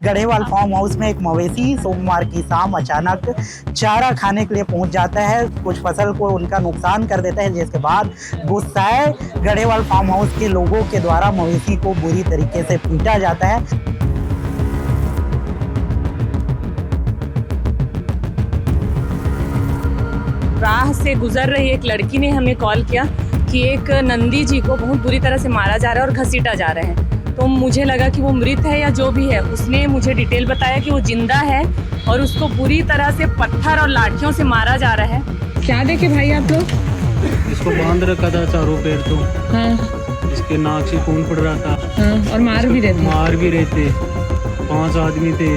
Garhewal farm house में एक मवेशी सोमवार की शाम अचानक चारा खाने के लिए पहुंच जाता है। कुछ फसल को उनका नुकसान कर देता है, जिसके बाद गुस्साए गढ़ेवाल फार्म हाउस के लोगों के द्वारा मवेशी को बुरी तरीके से पीटा जाता है। राह से गुजर रही एक लड़की ने हमें कॉल किया कि एक नंदी जी को बहुत बुरी तरह से मारा जा रहा है और घसीटा जा रहे हैं। तो मुझे लगा कि वो मृत है या जो भी है। उसने मुझे डिटेल बताया कि वो जिंदा है और उसको बुरी तरह से पत्थर और लाठियों से मारा जा रहा है। क्या देखे भाई आप लोग? इसको बांध रखा था चारों पैर तो। हाँ। इसके नाक से खून पड़ रहा था। हाँ, और मार भी रहे थे। 5 आदमी थे।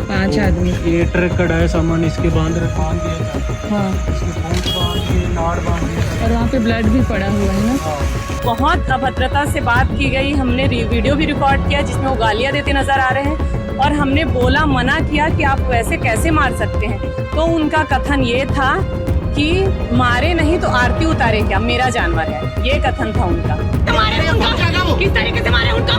5 आदमी। ये ट्रक कड़ा है सामान इसके बांध दिया था। हाँ। इसके पूंछ बांध के नाड़ बांध दिया। और वहाँ पे ब्लड भी पड़ा हुआ है ना। बहुत अभद्रता से बात की गई। हमने वीडियो भी रिकॉर्ड किया जिसमें वो गालियाँ देते नजर आ रहे हैं और हमने बोला, मना किया कि आप वैसे कैसे मार सकते हैं। तो उनका कथन ये था कि मारे नहीं तो आरती उतारे क्या, मेरा जानवर है, ये कथन था उनका। किस तरीके से मारे उनको?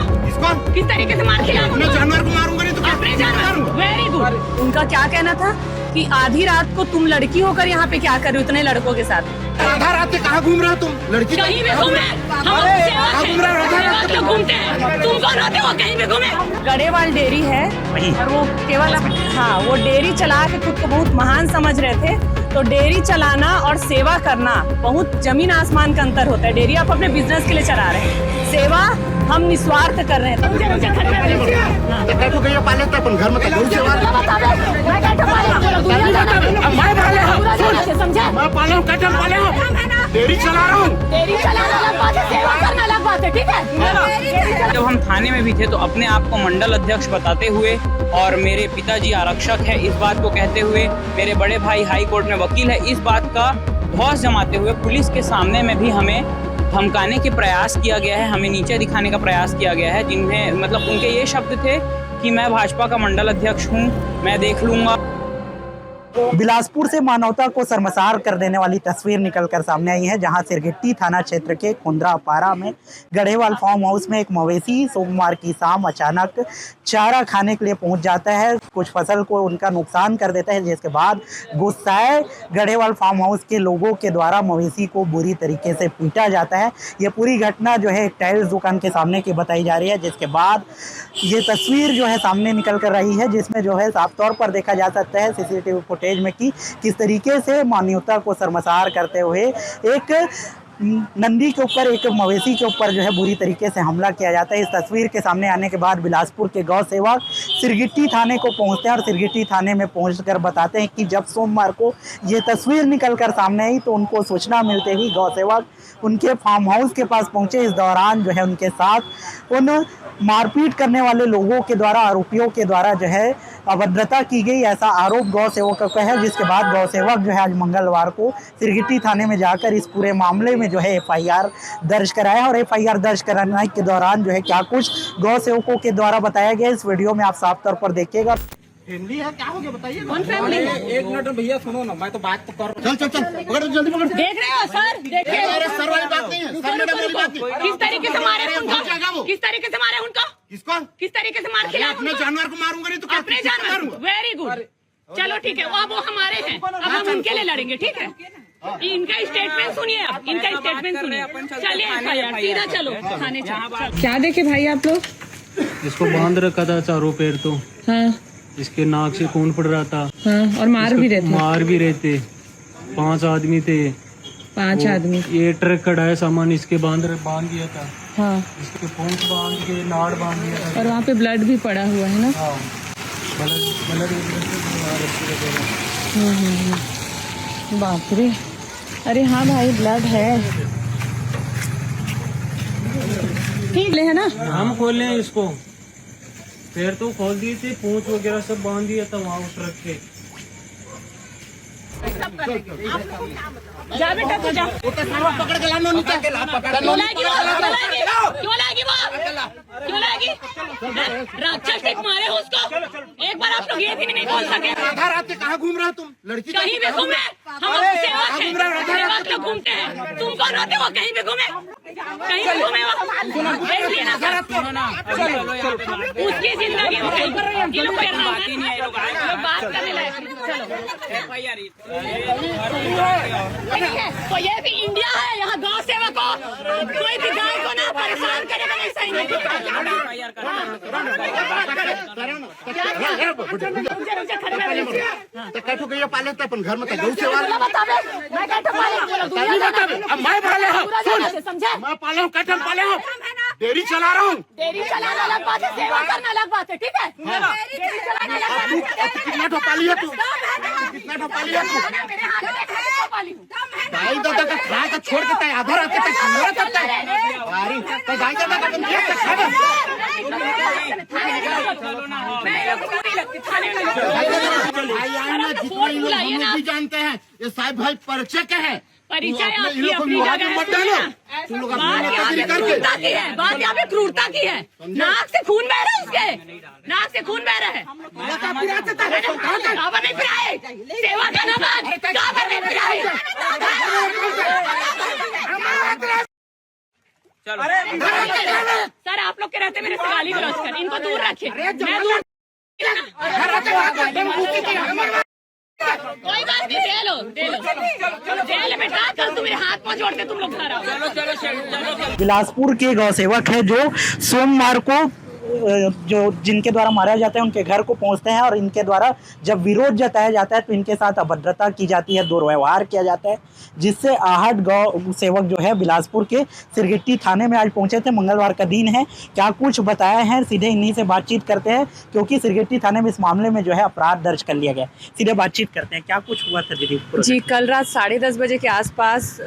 किस तरीके से मार दिया? अपने जानवर को मारूंगा नहीं तो अपने जानवर। Very good. उनका क्या कहना था कि आधी रात को तुम लड़की होकर यहाँ पे क्या कर रहे हो इतने लड़कों के साथ? आधा रात से कहाँ घूम रहे हो तुम? लड़की कहीं भी घूमे, हम घूमते हैं। तुम कौन होते हो? कहीं भी घूमे। गढ़ेवाल डेयरी है और वो केवल वो डेयरी चला के खुद को बहुत महान समझ रहे थे। तो डेयरी चलाना और सेवा करना बहुत जमीन आसमान का अंतर होता है। डेयरी आप अपने बिजनेस के लिए चला रहे हैं, सेवा हम निस्वार्थ कर रहे हैं। डेयरी चला रहा हूँ। जब हम थाने में भी थे तो अपने आप को मंडल अध्यक्ष बताते हुए और मेरे पिताजी आरक्षक है इस बात को कहते हुए, मेरे बड़े भाई हाई कोर्ट में वकील है इस बात का धौंस जमाते हुए पुलिस के सामने में भी हमें धमकाने के प्रयास किया गया है, हमें नीचे दिखाने का प्रयास किया गया है। जिन्हें मतलब उनके ये शब्द थे कि मैं भाजपा का मंडल अध्यक्ष हूँ, मैं देख लूंगा। बिलासपुर से मानवता को शर्मसार कर देने वाली तस्वीर निकलकर सामने आई है, जहां सिरगिट्टी थाना क्षेत्र के खुंद्रापारा में गढ़ेवाल फार्म हाउस में एक मवेशी सोमवार की शाम अचानक चारा खाने के लिए पहुंच जाता है। कुछ फसल को उनका नुकसान कर देता है, जिसके बाद गुस्साए गढ़ेवाल फार्म हाउस के लोगों के द्वारा मवेशी को बुरी तरीके से पीटा जाता है। ये पूरी घटना जो है एक टाइल्स दुकान के सामने की बताई जा रही है, जिसके बाद ये तस्वीर जो है सामने निकल कर रही है, जिसमें जो है साफ तौर पर देखा जा सकता है सीसीटीवी फुटेज में कि किस तरीके से मानवता को शर्मसार करते हुए एक नंदी के ऊपर, एक मवेशी के ऊपर जो है बुरी तरीके से हमला किया जाता है। इस तस्वीर के सामने आने के बाद बिलासपुर के गौ सेवक सिरगिट्टी थाने को पहुंचते हैं और सिरगिट्टी थाने में पहुंचकर बताते हैं कि जब सोमवार को ये तस्वीर निकलकर सामने आई तो उनको सूचना मिलते ही गौ सेवक उनके फार्म हाउस के पास पहुंचे। इस दौरान जो है उनके साथ उन मारपीट करने वाले लोगों के द्वारा, आरोपियों के द्वारा जो है अभद्रता की गई, ऐसा आरोप गौ सेवक का है। जिसके बाद गौ सेवक जो है आज मंगलवार को सिरगिट्टी थाने में जाकर इस पूरे मामले में जो है एफआईआर दर्ज कराया और एफआईआर दर्ज कराने के दौरान जो है क्या कुछ गौ सेवकों के द्वारा बताया गया इस वीडियो में आप साफ तौर पर देखिएगा। फैमिली है, क्या हो गया बताइए। कौन फैमिली? एक मिनट भैया सुनो ना, मैं तो बात तो कर रहा हूँ। चल पकड़, जल्दी पकड़। देख रहे हो सर? देखिए सर वाली बात नहीं है, सर मैडम वाली बात नहीं। किस तरीके से मारे उनको? किस तरीके से मारे उनको? किसको? किस तरीके से मार दिया? अपने जानवर को मारूंगा नहीं तो अपने जानवर। Very good. चलो ठीक है, वो हमारे हैं, अब हम उनके लिए लड़ेंगे। ठीक है, इनका स्टेटमेंट सुनिए, आप इनका स्टेटमेंट सुनिए। चलिए एफआईआर सीधा चलो थाने चलो। क्या देखे भाई आप लोग? इसको बांध रखा था चारों पैर तो। हाँ। इसके नाक से खून पड़ रहा था। हाँ, और मार भी रहे थे। 5 आदमी थे। 5 आदमी। ये ट्रक कड़ा है सामान इसके बांध दिया था। हाँ। इसके पूंछ बांध के नाड़ बांध दिया था। और वहाँ पे ब्लड भी पड़ा हुआ है ना। हाँ, बाप रे, अरे हाँ भाई ब्लड है। ठीक है ना, हम खोले हैं इसको, पैर तो खोल दिए थे, पूंछ वगैरह सब बांध दिया था वहाँ उस ट्रक के। जा बेटा तू जा। पकड़ के लानो नीचे। क्यों लाएगी राक्षस टिक मारे हो उसको। एक बार आप लोग ये भी नहीं बोल सके। आधा रात से कहाँ घूम रहे हो तुम? लड़की कहीं भी घूमे, हम सेवक हैं, सेवक लोग घूमते हैं। तुम कौन होते हो? कहीं भी घूमे। कहीं घूमे वो देख लेना उसकी जिंदगी में ये लोग बात ही नहीं है, लोग बात करने लगे। चलो तो ये भी इंडिया है, यहाँ गौ सेवा को कोई भी गाय को ना परेशान करेगा नहीं, सही नहीं। कैठो गैया पाले थे अपन घर में गौ सेवा मैं पाले हूँ, कैठन पाले हूँ, डेयरी चला रहा हूँ। डेयरी चलाना अलग बात है, सेवा करना अलग बात है, ठीक है। डेयरी चलाना अलग बात है। कितना ठोपाली है तू, कितना ठोपाली है तू? गाय दादा का खा का छोड़ के तय आधा रात तक पूरा करता है। अरे तो गाय दादा का तुम क्या खा रहे हो? भाई आना जितना इन लोग हम लोग भी जानते हैं, ये साहब भाई परिचय के हैं। परिचय इन आपकी लोग को अपनी मुहावजा जगह मत डालो, तुम लोग अपनी नेतागिरी करके। बात यहाँ पे क्रूरता की है, नाक से खून बह रहा है उसके, नाक से खून बह रहा है। कहाँ पर नहीं पिराए, सेवा करना बात, कहाँ पर नहीं पिराए। सर आप लोग के रहते मेरे से गाली गलौज कर, इनको दूर रखें। मैं दूर कोई बात नहीं, दे लो जेल में डाल, तुम मेरे हाथ पांव जोड़ते तुम लोग घर आओ। बिलासपुर के गौ सेवक है जो सोमवार को जो जिनके द्वारा मारा जाता है उनके घर को पहुंचते हैं और इनके द्वारा जब विरोध जताया जाता है तो इनके साथ अभद्रता की जाती है, दुर्व्यवहार किया जाता है, जिससे आहट गौ सेवक जो है बिलासपुर के सिरगिट्टी थाने में आज पहुंचे थे। मंगलवार का दिन है, क्या कुछ बताया है सीधे इन्हीं से बातचीत करते हैं, क्योंकि सिरगिट्टी थाने में इस मामले में जो है अपराध दर्ज कर लिया गया। सीधे बातचीत करते हैं, क्या कुछ हुआ था दीदी? जी, कल रात 10:30 बजे के आसपास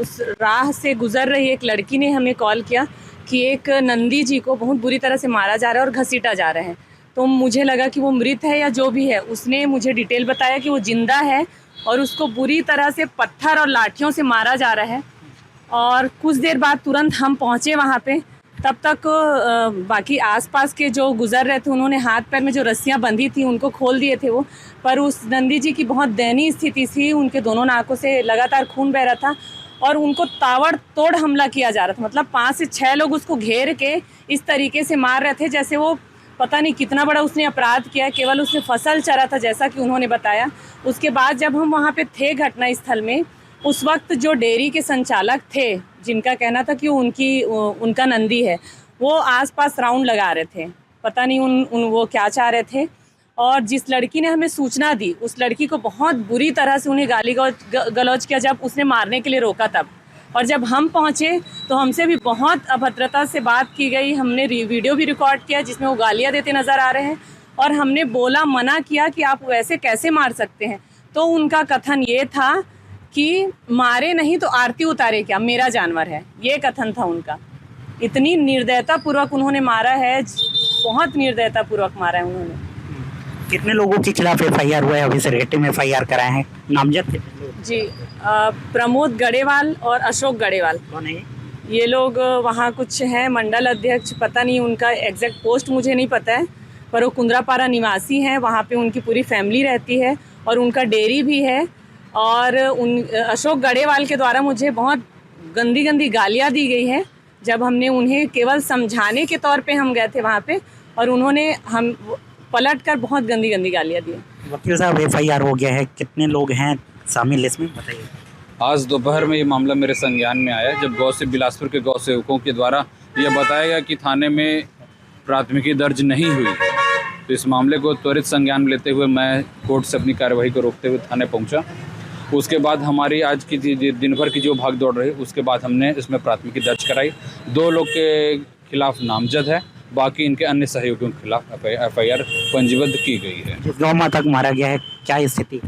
उस राह से गुजर रही एक लड़की ने हमें कॉल किया कि एक नंदी जी को बहुत बुरी तरह से मारा जा रहा है और घसीटा जा रहे हैं। तो मुझे लगा कि वो मृत है या जो भी है। उसने मुझे डिटेल बताया कि वो जिंदा है और उसको बुरी तरह से पत्थर और लाठियों से मारा जा रहा है। और कुछ देर बाद तुरंत हम पहुँचे वहाँ पे। तब तक बाकी आसपास के जो गुजर रहे थे उन्होंने हाथ पैर में जो रस्सियाँ बंधी थी उनको खोल दिए थे वो। पर उस नंदी जी की बहुत दयनीय स्थिति थी, उनके दोनों नाकों से लगातार खून बह रहा था और उनको ताबड़तोड़ हमला किया जा रहा था। मतलब 5 से 6 लोग उसको घेर के इस तरीके से मार रहे थे जैसे वो पता नहीं कितना बड़ा उसने अपराध किया है। केवल उसने फसल चरा था जैसा कि उन्होंने बताया। उसके बाद जब हम वहाँ पे थे घटना स्थल में, उस वक्त जो डेयरी के संचालक थे जिनका कहना था कि उनका नंदी है, वो आसपास राउंड लगा रहे थे। पता नहीं वो क्या चाह रहे थे। और जिस लड़की ने हमें सूचना दी उस लड़की को बहुत बुरी तरह से उन्हें गाली गलौज किया जब उसने मारने के लिए रोका तब। और जब हम पहुँचे तो हमसे भी बहुत अभद्रता से बात की गई। हमने वीडियो भी रिकॉर्ड किया जिसमें वो गालियाँ देते नज़र आ रहे हैं और हमने बोला, मना किया कि आप वैसे कैसे मार सकते हैं। तो उनका कथन ये था कि मारे नहीं तो आरती उतारे क्या, मेरा जानवर है, ये कथन था उनका। इतनी निर्दयतापूर्वक उन्होंने मारा है, बहुत निर्दयतापूर्वक मारा है उन्होंने। कितने लोगों के खिलाफ FIR हुआ है? अभी सिरगिट्टी में FIR कराए हैं, नामजद थे जी। प्रमोद गड़ेवाल और अशोक गड़ेवाल, कौन है ये लोग वहाँ कुछ हैं मंडल अध्यक्ष, पता नहीं उनका एग्जैक्ट पोस्ट मुझे नहीं पता है, पर वो कुंद्रापारा निवासी हैं। वहाँ पे उनकी पूरी फैमिली रहती है और उनका डेयरी भी है। और अशोक गड़ेवाल के द्वारा मुझे बहुत गंदी गालियाँ दी गई है जब हमने उन्हें केवल समझाने के तौर पे हम गए थे वहाँ पे, और उन्होंने हम पलट कर बहुत गंदी गालियाँ दी। वकील साहब, FIR हो गया है, कितने लोग हैं शामिल इसमें, बताइए। आज दोपहर में ये मामला मेरे संज्ञान में आया जब बिलासपुर के गौ सेवकों के द्वारा यह बताया गया कि थाने में प्राथमिकी दर्ज नहीं हुई है। तो इस मामले को त्वरित संज्ञान में लेते हुए मैं कोर्ट से अपनी कार्यवाही को रोकते हुए थाने पहुंचा। उसके बाद हमारी आज की दिन भर की जो भाग दौड़ रही, उसके बाद हमने इसमें प्राथमिकी दर्ज कराई। 2 लोग के खिलाफ नामजद है, बाकी इनके अन्य सहयोगियों के खिलाफ FIR पंजीबद्ध की गई है। जिस गौ माता को मारा गया है, क्या स्थिति?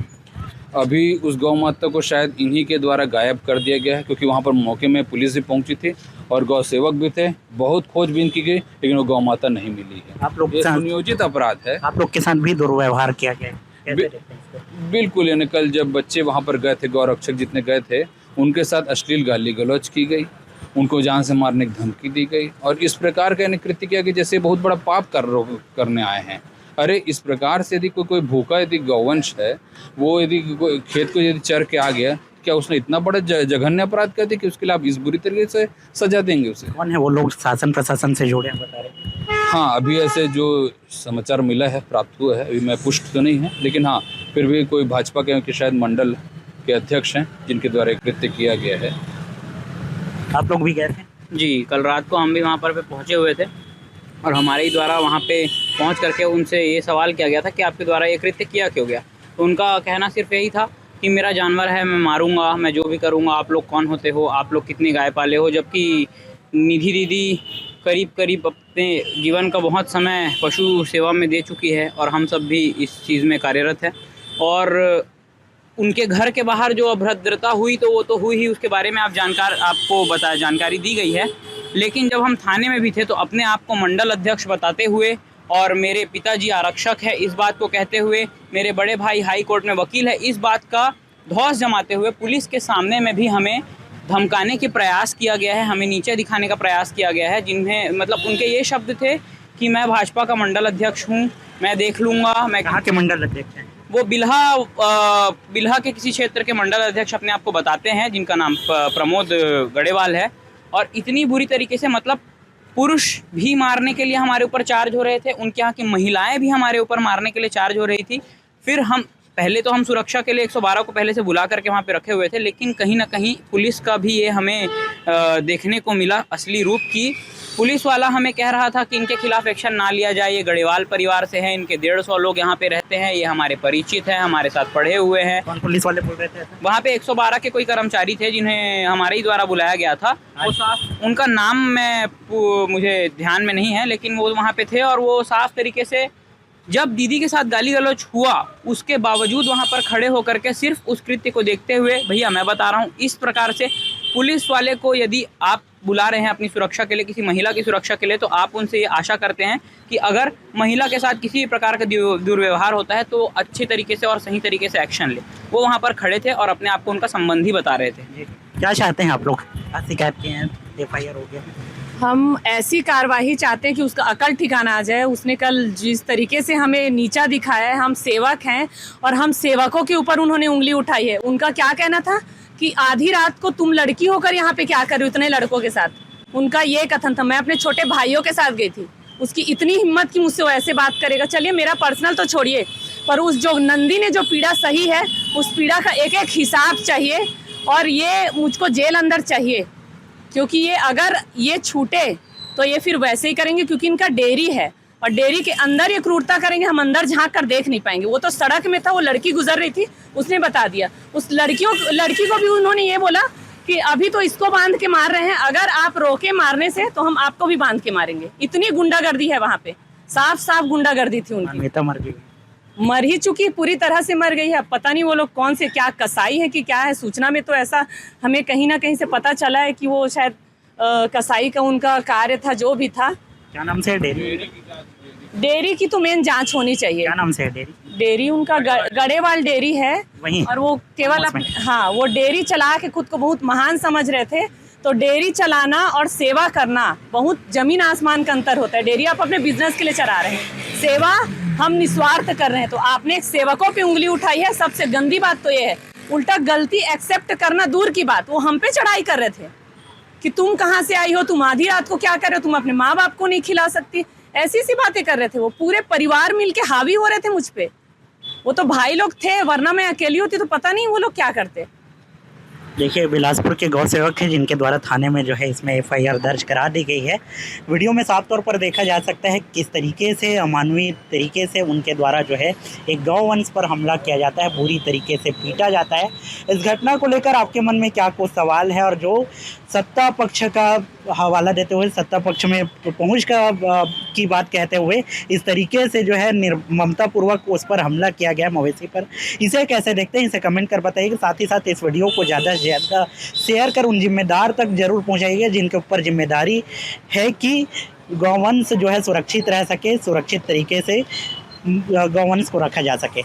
अभी उस गौ माता को शायद इन्हीं के द्वारा गायब कर दिया गया है, क्योंकि वहाँ पर मौके में पुलिस भी पहुँची थी और गौ सेवक भी थे। बहुत खोजबीन की गई लेकिन वो गौ माता नहीं मिली है। आप लोग ये सुनियोजित अपराध है। आप लोग के साथ भी दुर्व्यवहार किया गया है, कैसे देखते हैं इसको? बिल्कुल, यानी कल जब बच्चे वहाँ पर गए थे, गौ रक्षक जितने गए थे, उनके साथ अश्लील गाली गलौज की गई, उनको जान से मारने की धमकी दी गई और इस प्रकार का कृत्य किया कि जैसे बहुत बड़ा पाप करने आए हैं। अरे इस प्रकार से यदि कोई भूखा यदि गौवंश है, वो यदि खेत को यदि चर के आ गया, क्या उसने इतना बड़ा जघन्य अपराध कर दिया कि उसके लिए आप इस बुरी तरीके से सजा देंगे उसे? कौन है वो लोग शासन प्रशासन से जुड़े हैं बता रहे? हाँ, अभी ऐसे जो समाचार मिला है, प्राप्त हुआ है, अभी मैं पुष्ट तो नहीं है, लेकिन हाँ फिर भी कोई भाजपा के शायद मंडल के अध्यक्ष हैं जिनके द्वारा कृत्य किया गया है। आप लोग भी गए थे? जी, कल रात को हम भी वहाँ पर पहुँचे हुए थे और हमारे ही द्वारा वहाँ पे पहुँच करके उनसे ये सवाल किया गया था कि आपके द्वारा ये कृत्य किया क्यों गया। तो उनका कहना सिर्फ यही था कि मेरा जानवर है, मैं मारूंगा, मैं जो भी करूंगा, आप लोग कौन होते हो, आप लोग कितने गाय पाले हो। जबकि निधि दीदी करीब अपने जीवन का बहुत समय पशु सेवा में दे चुकी है और हम सब भी इस चीज़ में कार्यरत है। और उनके घर के बाहर जो अभद्रता हुई तो वो तो हुई ही, उसके बारे में आपको जानकारी दी गई है। लेकिन जब हम थाने में भी थे तो अपने आप को मंडल अध्यक्ष बताते हुए और मेरे पिताजी आरक्षक है इस बात को कहते हुए, मेरे बड़े भाई हाई कोर्ट में वकील है इस बात का धौंस जमाते हुए पुलिस के सामने में भी हमें धमकाने के प्रयास किया गया है, हमें नीचे दिखाने का प्रयास किया गया है। जिन्हें मतलब उनके ये शब्द थे कि मैं भाजपा का मंडल अध्यक्ष हूँ, मैं देख लूँगा। मैं कहाँ के मंडल अध्यक्ष हैं? वो बिल्हा के किसी क्षेत्र के मंडल अध्यक्ष अपने आप को बताते हैं, जिनका नाम प्रमोद गढ़ेवाल है। और इतनी बुरी तरीके से मतलब पुरुष भी मारने के लिए हमारे ऊपर चार्ज हो रहे थे, उनके यहाँ की महिलाएं भी हमारे ऊपर मारने के लिए चार्ज हो रही थी। फिर हम सुरक्षा के लिए 112 को पहले से बुला करके वहाँ पे रखे हुए थे, लेकिन कहीं ना कहीं पुलिस का भी ये हमें देखने को मिला असली रूप की। पुलिस वाला हमें कह रहा था कि इनके खिलाफ एक्शन ना लिया जाए, ये गढ़ेवाल परिवार से हैं, इनके 150 लोग यहाँ पे रहते हैं, ये हमारे परिचित हैं, हमारे साथ पढ़े हुए हैं। कौन पुलिस वाले बोल रहे थे? वहाँ पे 112 के कोई कर्मचारी थे जिन्हें हमारे ही द्वारा बुलाया गया था। वो साफ, उनका नाम मुझे ध्यान में नहीं है, लेकिन वो वहाँ पे थे और वो साफ तरीके से जब दीदी के साथ गाली गलौज हुआ उसके बावजूद वहाँ पर खड़े होकर के सिर्फ उस कृत्य को देखते हुए, भैया मैं बता रहा हूँ, इस प्रकार से पुलिस वाले को यदि आप बुला रहे हैं अपनी सुरक्षा के लिए, किसी महिला की सुरक्षा के लिए, तो आप उनसे ये आशा करते हैं कि अगर महिला के साथ किसी भी प्रकार का दुर्व्यवहार होता है तो अच्छे तरीके से और सही तरीके से एक्शन ले। वो वहाँ पर खड़े थे और अपने आप को उनका संबंधी बता रहे थे। क्या चाहते हैं आप लोग? शिकायत किए हैं, FIR हो गया, हम ऐसी कार्रवाई चाहते हैं कि उसका अकल ठिकाना आ जाए। उसने कल जिस तरीके से हमें नीचा दिखाया है, हम सेवक हैं और हम सेवकों के ऊपर उन्होंने उंगली उठाई है। उनका क्या कहना था कि आधी रात को तुम लड़की होकर यहाँ पे क्या कर रही हो इतने लड़कों के साथ, उनका ये कथन था। मैं अपने छोटे भाइयों के साथ गई थी, उसकी इतनी हिम्मत कि मुझसे वो ऐसे बात करेगा। चलिए मेरा पर्सनल तो छोड़िए, पर उस जो नंदी ने जो पीड़ा सही है उस पीड़ा का एक एक हिसाब चाहिए और ये मुझको जेल अंदर चाहिए, क्योंकि ये अगर ये छूटे तो ये फिर वैसे ही करेंगे, क्योंकि इनका डेयरी है और डेयरी के अंदर ये क्रूरता करेंगे, हम अंदर झांक कर देख नहीं पाएंगे। वो तो सड़क में था, वो लड़की गुजर रही थी, उसने बता दिया। उस लड़की को भी उन्होंने ये बोला कि अभी तो इसको बांध के मार रहे हैं, अगर आप रोके मारने से तो हम आपको भी बांध के मारेंगे। इतनी गुंडागर्दी है वहाँ पे, साफ साफ गुंडागर्दी थी उनकी। नेता मर गई, मर ही चुकी, पूरी तरह से मर गई है। पता नहीं वो लोग कौन से, क्या कसाई है कि क्या है। सूचना में तो ऐसा हमें कहीं ना कहीं से पता चला है कि वो शायद कसाई का उनका कार्य था, जो भी था। क्या नाम से? डेयरी की तो मेन जांच होनी चाहिए। क्या नाम से है डेयरी? डेयरी उनका गढ़ेवाल डेयरी है वहीं, और वो केवल हाँ, वो डेयरी चला के खुद को बहुत महान समझ रहे थे। तो डेयरी चलाना और सेवा करना बहुत जमीन आसमान का अंतर होता है। डेयरी आप अपने बिजनेस के लिए चला रहे हैं, सेवा हम निस्वार्थ कर रहे हैं। तो आपने सेवकों पे उंगली उठाई है। सबसे गंदी बात तो ये है, उल्टा गलती एक्सेप्ट करना दूर की बात, वो हम पे चढ़ाई कर रहे थे कि तुम कहाँ से आई हो, तुम आधी रात को क्या कर रहे हो, तुम अपने माँ बाप को नहीं खिला सकती, ऐसी सी बातें कर रहे थे। वो पूरे परिवार मिलके हावी हो रहे थे मुझ पे। वो तो भाई लोग थे, वरना मैं अकेली होती तो पता नहीं वो लोग क्या करते। देखिए, बिलासपुर के गौ सेवक हैं जिनके द्वारा थाने में जो है इसमें FIR दर्ज करा दी गई है। वीडियो में साफ तौर पर देखा जा सकता है किस तरीके से अमानवीय तरीके से उनके द्वारा जो है एक गौवंश पर हमला किया जाता है, बुरी तरीके से पीटा जाता है। इस घटना को लेकर आपके मन में क्या कुछ सवाल है? और जो सत्ता पक्ष का हवाला देते हुए, सत्ता पक्ष में पहुँच की बात कहते हुए इस तरीके से जो है निर्ममतापूर्वक उस पर हमला किया गया मवेशी पर, इसे कैसे देखते हैं, इसे कमेंट कर बताइएगा। साथ ही साथ इस वीडियो को ज़्यादा से ज़्यादा शेयर कर उन जिम्मेदार तक जरूर पहुंचाइएगा जिनके ऊपर जिम्मेदारी है कि गौवंश जो है सुरक्षित रह सके, सुरक्षित तरीके से गौवंश को रखा जा सके।